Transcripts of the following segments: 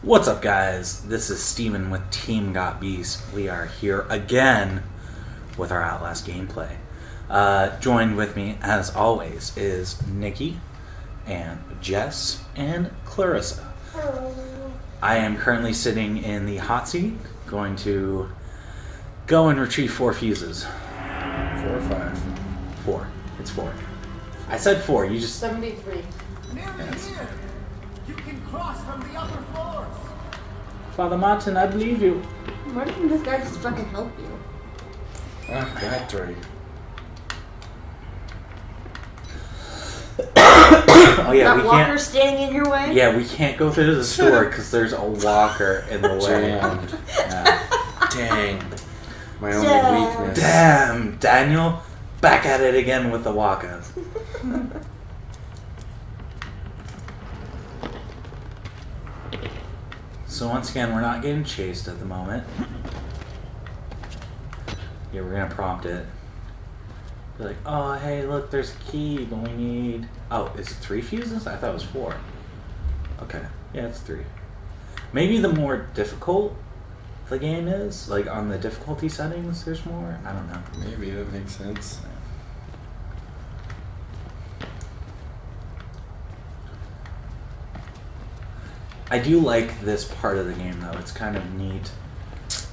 What's up, guys? This is Steven with Team Gotbeast. We are here again with our Outlast gameplay. Joined with me, as always, is Nikki and Jess and Clarissa. I am currently sitting in the hot seat, going to go and retrieve 4 fuses. 4 or 5? 4. It's 4. I said 4. You just 73. Yes. You can cross from the upper floors. Father Martin, I believe you. Why doesn't this guy just fucking help you? Ah, factory. Oh yeah, that we walker can't. standing in your way? Yeah, we can't go through the store because there's a walker in the way. Jammed. Yeah. Dang. My Damn. only weakness. Damn, Daniel, back at it again with the walker. So once again, we're not getting chased at the moment. Yeah, we're gonna prompt it. Be like, oh hey, look, there's a key, but we need. Oh, is it 3 fuses? I thought it was 4. Okay, yeah, it's 3. Maybe the more difficult the game is, like on the difficulty settings, there's more. I don't know. Maybe that makes sense. I do like this part of the game, though. It's kind of neat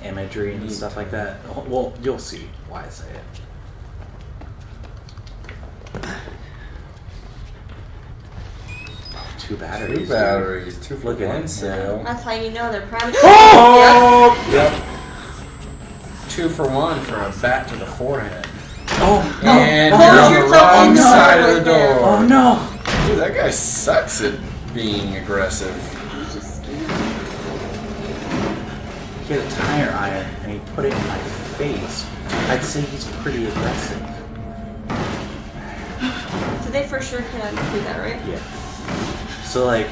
imagery and stuff like that. Well, you'll see why I say it. 2 batteries. 2 batteries. 2 for Look at 1 it, sale. That's how you know they're proud of Oh! Yep. 2 for 1 for a bat to the forehead. Oh, no. And Oh, you're no. on the yourself wrong in the side door of the right there. door. Oh, no. Dude, that guy sucks at being aggressive. He had a tire iron and he put it in my face. I'd say he's pretty aggressive. So they for sure can do that, right? Yeah. So, like,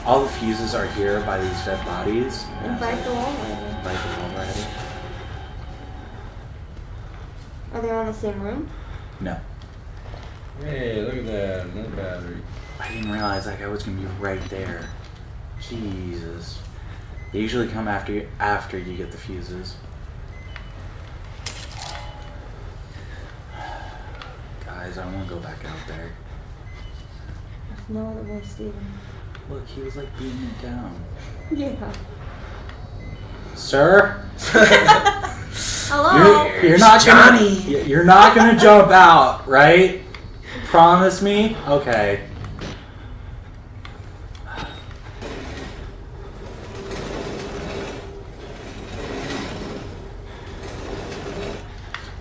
all the fuses are here by these dead bodies. Invite the wall rider. Invite the wall rider. Are they all in the same room? No. Hey, look at that. Another battery. I didn't realize that guy was gonna be right there. Jesus. They usually come after you get the fuses. Guys, I want to go back out there. There's no other way, Steven. Look, he was like beating it down. Yeah. Sir, Hello? you're not Johnny. you're not gonna jump out, right? Promise me? Okay.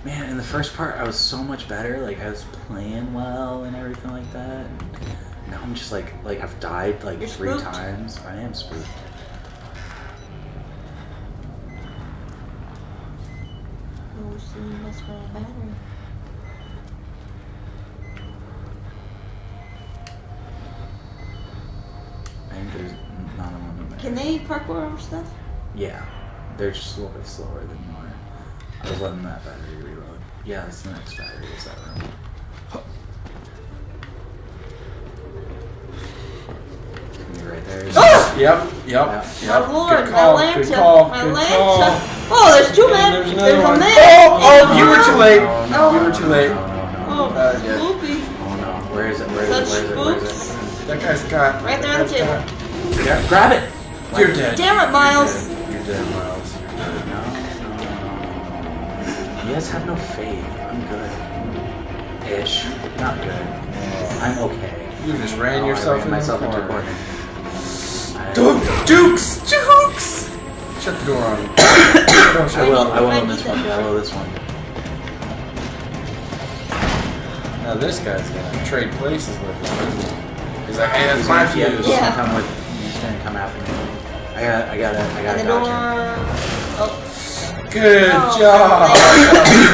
Man, in the first part, I was so much better. Like, I was playing well and everything like that. And now I'm just like I've died like You're 3 spooked? times. I am spooked. Oh, so you must run a battery. I think there's not a limit there. Can they parkour over stuff? Yeah, they're just a little bit slower than you are. I was letting that battery reload. Yeah, that's the next battery. Is that room? Be right there. Yep. My lord, Good call. my Good lanta, call. my Good lanta. call. Oh, there's 2 men. There's There's another a one. man. Oh, you were too late. Oh, no. Oh. You were too late. No. Oh, Yeah. spooky. Oh no. Where is it? Where is Such it? Where is it? Where is spooks. it? That guy's got. Right there on the table. Yeah, grab it! You're dead. Damn it, Miles. You're dead, Miles. No. You guys have no faith. I'm good. Ish. Not good. I'm okay. You just ran Oh, yourself I ran in myself the into a corner. corner. Jukes! Shut the door on me. I will I on need this that one. I door. will this one. Now this guy's gonna trade places with me. He's like, hey, that's He's my gonna- yeah, fuse. he's Yeah. gonna come with. He's gonna come after me. I gotta And the dodge door. him. Oh. Good Oh, job.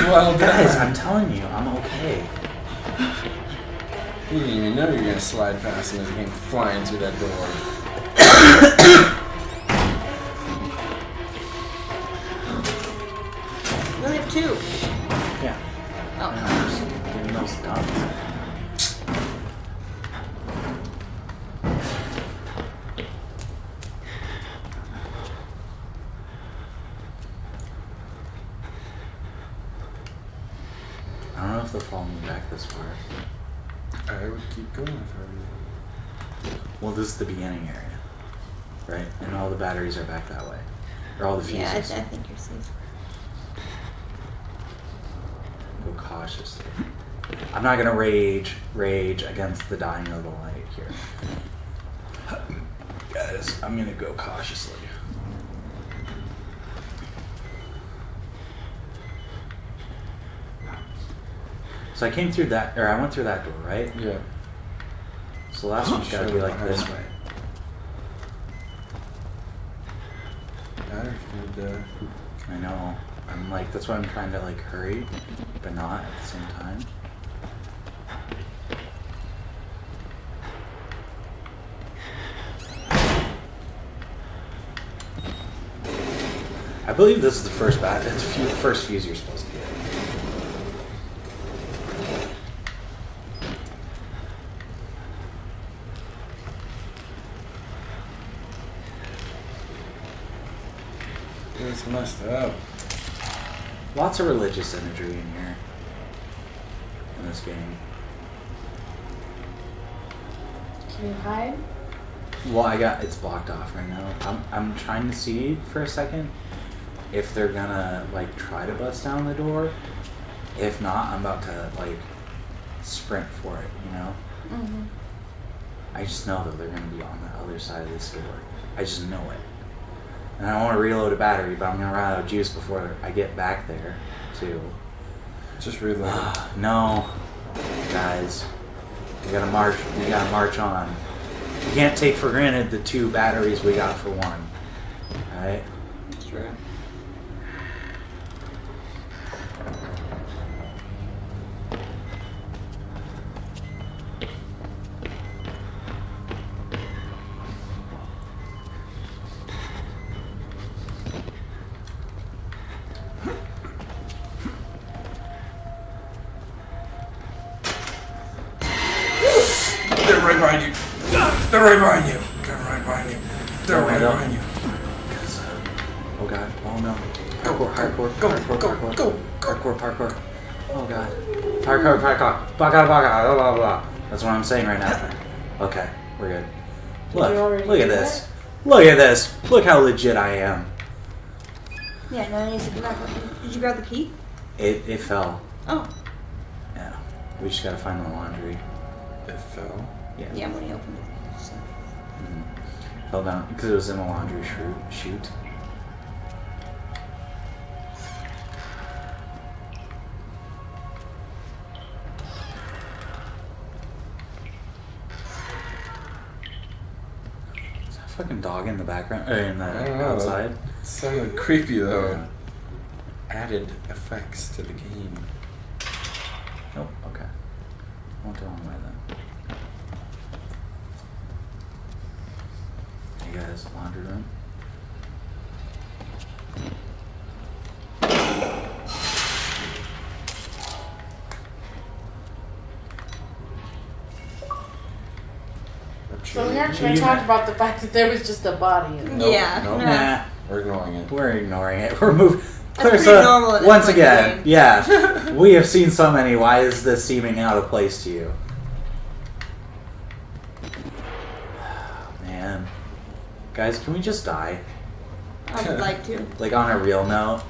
Well Guys, done. I'm telling you, I'm okay. He didn't even know you were gonna slide past him as he came flying through that door. We only have 2. Yeah. Oh. I'm just getting those done. follow me back this far. I would keep going if I were you. Well, this is the beginning area, right? And all the batteries are back that way, or all the fuses. Yeah, I think you're safe. Go cautiously. I'm not gonna rage against the dying of the light here. Guys, I'm gonna go cautiously. So I came through that, or I went through that door, right? Yeah. So the last one's gotta be like this way. Battery's good. I know. I'm like, that's why I'm trying to like hurry, but not at the same time. I believe this is the first first fuse you're supposed to get. It's messed up. Lots of religious imagery in here. In this game. Can you hide? Well, it's blocked off right now. I'm trying to see for a second if they're gonna like try to bust down the door. If not, I'm about to like sprint for it, you know? Mm-hmm. I just know that they're gonna be on the other side of this door. I just know it. And I don't want to reload a battery, but I'm gonna run out of juice before I get back there, too. Just reload. No, guys, we gotta march on. You can't take for granted the 2 batteries we got for 1. All right? True. They're right behind you. They're right behind you. They're right behind you. They're right behind you. Oh god. Oh no. Hardcore. Go. Parkour. Oh god. Parkour. Blah blah blah. That's what I'm saying right now. Okay, we're good. Look at this. Look at this. Look how legit I am. Yeah, no, I need to go back. Did you grab the key? It fell. Oh. Yeah. We just gotta find the laundry. It fell. Yeah, when he opened it. So. Fell down because it was in a laundry chute. Is that a fucking dog in the background? Or in the I don't know. outside? It sounded creepy though. Yeah. Added effects to the game. Nope. Okay. I went the wrong way then. Hey guys, laundry room. So we're not going to talk about the fact that there was just a body in Nope, Yeah. nope. Nah. We're ignoring it. We're ignoring it. We're moving. That's pretty normal at this Once point in the again, game. yeah. We have seen so many. Why is this seeming out of place to you? Man. Guys, can we just die? I would like to. Like on a real note?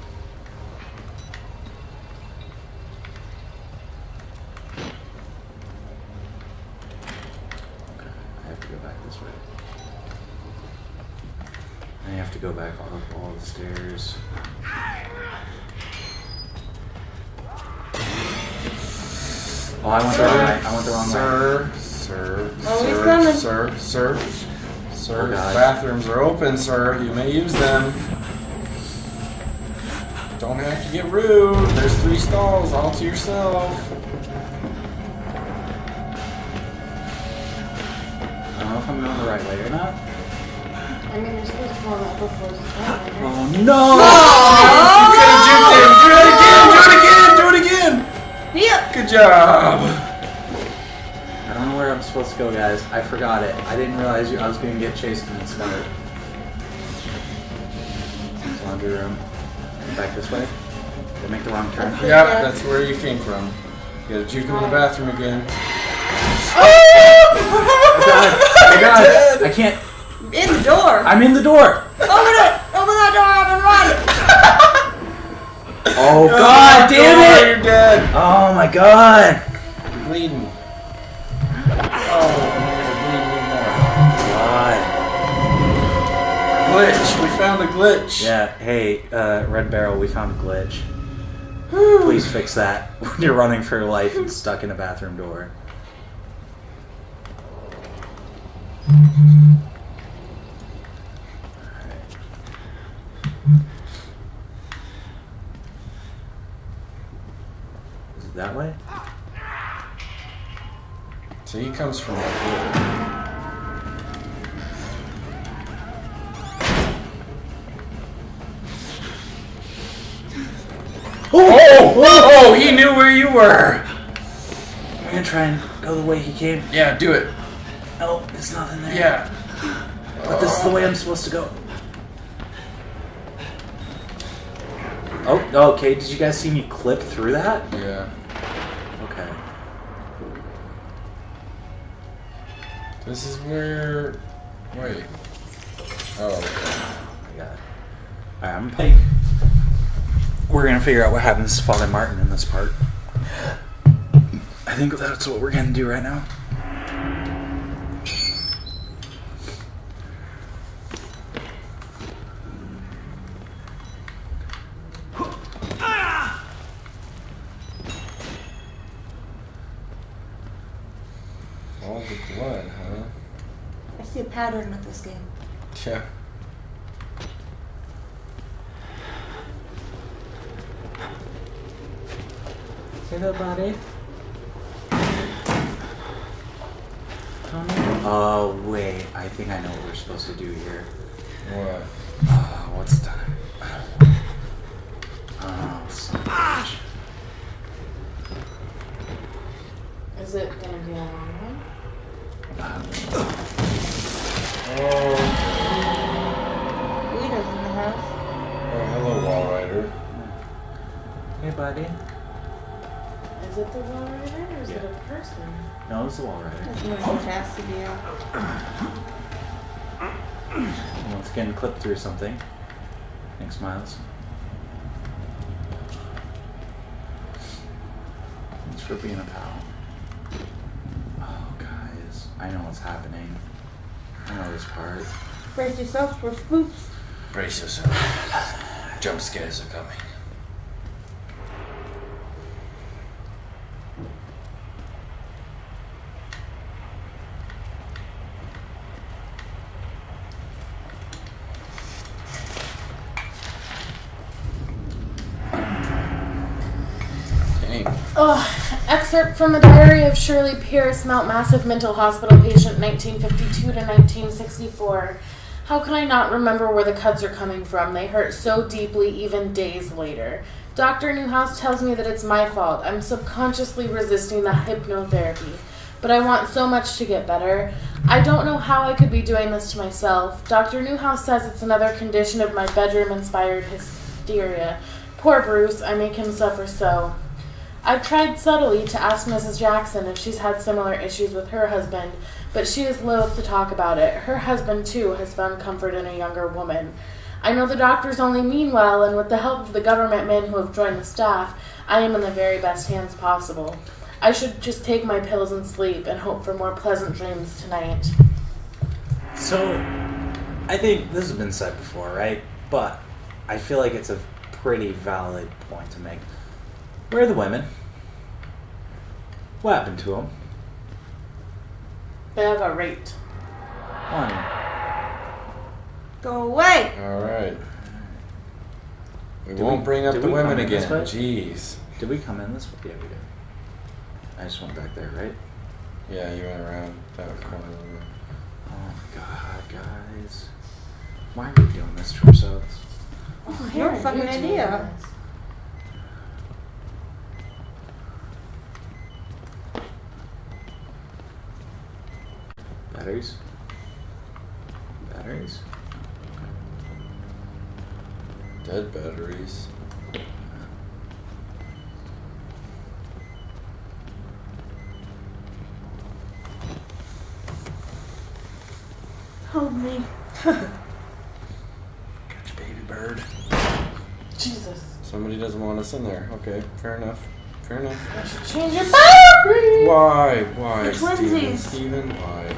Okay, I have to go back this way. I have to go back up all the stairs. Oh, I went the wrong way. I went the wrong way. Oh, he's coming. Sir. Oh, God. Bathrooms are open, sir. You may use them. Don't have to get rude. There's 3 stalls all to yourself. I don't know if I'm going the right way or not. I mean, you're supposed to go on the upper floors. Oh no! You could have juked him. Do it again. Yeah. Good job. I don't know where I'm supposed to go, guys. I forgot it. I didn't realize I was going to get chased in the start. Laundry room. Back this way. Did I make the wrong turn? Yep, that's where you came from. Gotta juke him in the bathroom again. Oh god! I can't. In the door. I'm in the door. Open it! Open that door up and run! Oh god, damn it! You're dead. Oh my god. You're bleeding. Oh, you're bleeding more. God. Glitch. We found a glitch. Yeah, hey, Red Barrel, we found a glitch. Please fix that when you're running for your life and stuck in a bathroom door. Is it that way? So he comes from right here. Oh, he knew where you were. I'm gonna try and go the way he came. Yeah, do it. Oh, there's nothing there. Yeah. But this is the way I'm supposed to go. Oh, okay. Did you guys see me clip through that? Yeah. Okay. This is where... Wait. Oh, okay. I got it. Alright, we're gonna figure out what happens to Father Martin in this part. I think that's what we're gonna do right now. All the blood, huh? I see a pattern with this game. Yeah. Hello, buddy. Oh, wait. I think I know what we're supposed to do here. What? What's the time? Oh, son of a bitch. Is it gonna be a long one? Oh. Guido's in the house. Oh, hello, Wall Rider. Hey, buddy. Is it the wall rider or is it Yeah. a person? No, it's the wall rider. That's moving fast to be out. Once again, clip through something. Thanks, Miles. Thanks for being a pal. Oh, guys. I know what's happening. I know this part. Brace yourself for spooks. Brace yourself. Jump scares are coming. Excerpt from the diary of Shirley Pierce, Mount Massive Mental Hospital patient, 1952 to 1964. How can I not remember where the cuts are coming from? They hurt so deeply, even days later. Dr. Newhouse tells me that it's my fault. I'm subconsciously resisting the hypnotherapy. But I want so much to get better. I don't know how I could be doing this to myself. Dr. Newhouse says it's another condition of my bedroom-inspired hysteria. Poor Bruce, I make him suffer so. I've tried subtly to ask Mrs. Jackson if she's had similar issues with her husband, but she is loath to talk about it. Her husband, too, has found comfort in a younger woman. I know the doctors only mean well, and with the help of the government men who have joined the staff, I am in the very best hands possible. I should just take my pills and sleep and hope for more pleasant dreams tonight. So, I think this has been said before, right? But I feel like it's a pretty valid point to make. Where are the women? What happened to them? They all got raped. Honey. Go away! Alright. We Did won't we- bring up did the we women come in this again. way? Jeez. Did we come in this way? Yeah, we did. I just went back there, right? Yeah, you went around that corner. Oh my god, guys. Why are we doing this to ourselves? Oh, your fucking you're doing idea. this. Batteries? Batteries? Dead batteries. Hold me. Got your baby bird. Jesus. Somebody doesn't want us in there. Okay, fair enough. Fair enough. I should change your battery. Why? Why, The Steven? twinsies. Steven, why?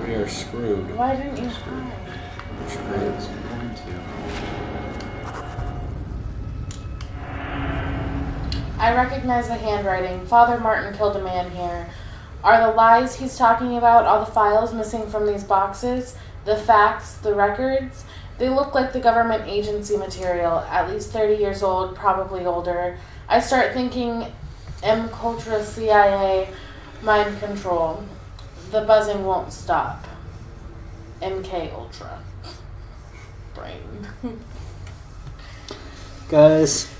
We are screwed. Why didn't you hide? I was going to. I recognize the handwriting. Father Martin killed a man here. Are the lies he's talking about all the files missing from these boxes? The facts, the records? They look like the government agency material, at least 30 years old, probably older. I start thinking M. Cultra CIA, mind control. The buzzing won't stop. MK Ultra. Brain. Guys,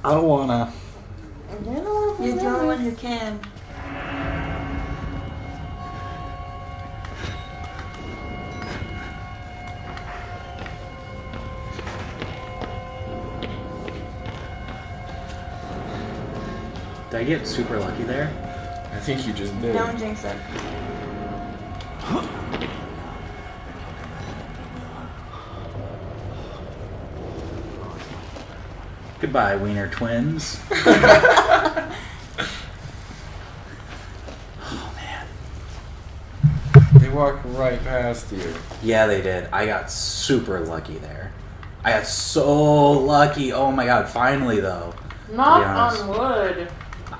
I don't wanna. You're the only one who can. Did I get super lucky there? I think you just did. Don't jinx it. Goodbye, Wiener Twins. Oh, man. They walked right past you. Yeah, they did. I got super lucky there. I got so lucky. Oh my god, finally though. Knock honest. on wood.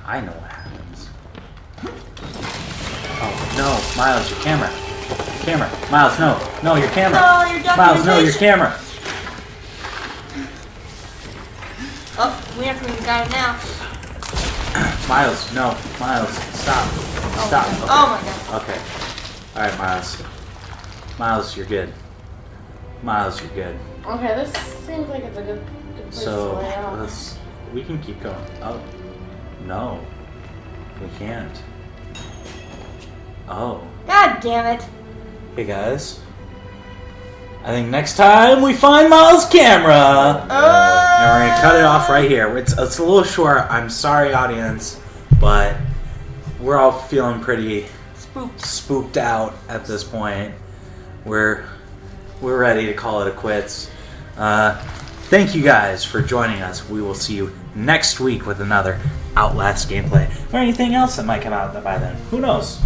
I know what happens. Oh no, Miles, your camera. Camera. Miles, no. No, your camera. No, your Miles, no, your documentation. camera. Oh, we have to move the guy now. Miles, no. Miles, stop. Stop. Okay. Oh my god. Okay. Alright, Miles. Miles, you're good. Miles, you're good. Okay, this seems like it's a good place So, to lay out. we can keep going. Oh. No. We can't. Oh. God damn it. Hey guys. I think next time we find Miles' camera. And we're gonna cut it off right here. It's a little short. I'm sorry, audience, but we're all feeling pretty spooked out at this point. We're ready to call it a quits. Thank you guys for joining us. We will see you next week with another Outlast gameplay or anything else that might come out by then. Who knows?